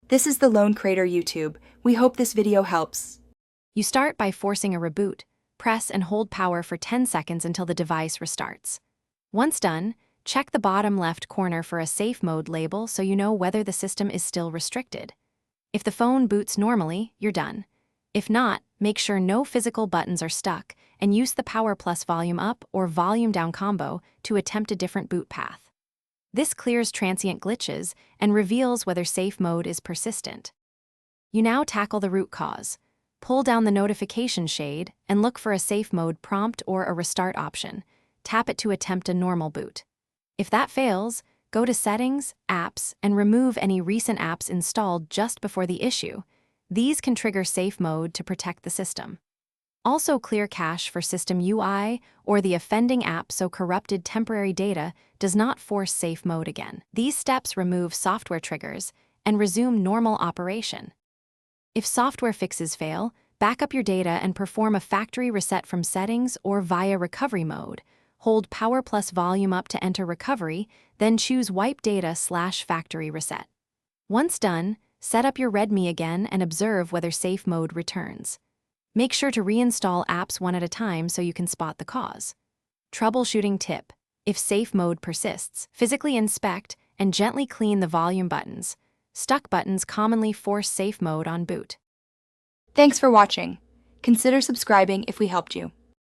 This is the Lone Crater YouTube. We hope this video helps. You start by forcing a reboot. Press and hold power for 10 seconds until the device restarts. Once done, check the bottom left corner for a safe mode label so you know whether the system is still restricted. If the phone boots normally, you're done. If not, make sure no physical buttons are stuck and use the power plus volume up or volume down combo to attempt a different boot path. This clears transient glitches and reveals whether safe mode is persistent. You now tackle the root cause. Pull down the notification shade and look for a safe mode prompt or a restart option. Tap it to attempt a normal boot. If that fails, go to Settings, Apps, and remove any recent apps installed just before the issue. These can trigger safe mode to protect the system. Also clear cache for system UI or the offending app so corrupted temporary data does not force safe mode again. These steps remove software triggers and resume normal operation. If software fixes fail, back up your data and perform a factory reset from settings or via recovery mode. Hold power plus volume up to enter recovery, then choose wipe data/factory reset. Once done, set up your Redmi again and observe whether safe mode returns. Make sure to reinstall apps one at a time so you can spot the cause. Troubleshooting tip: if safe mode persists, physically inspect and gently clean the volume buttons. Stuck buttons commonly force safe mode on boot. Thanks for watching. Consider subscribing if we helped you.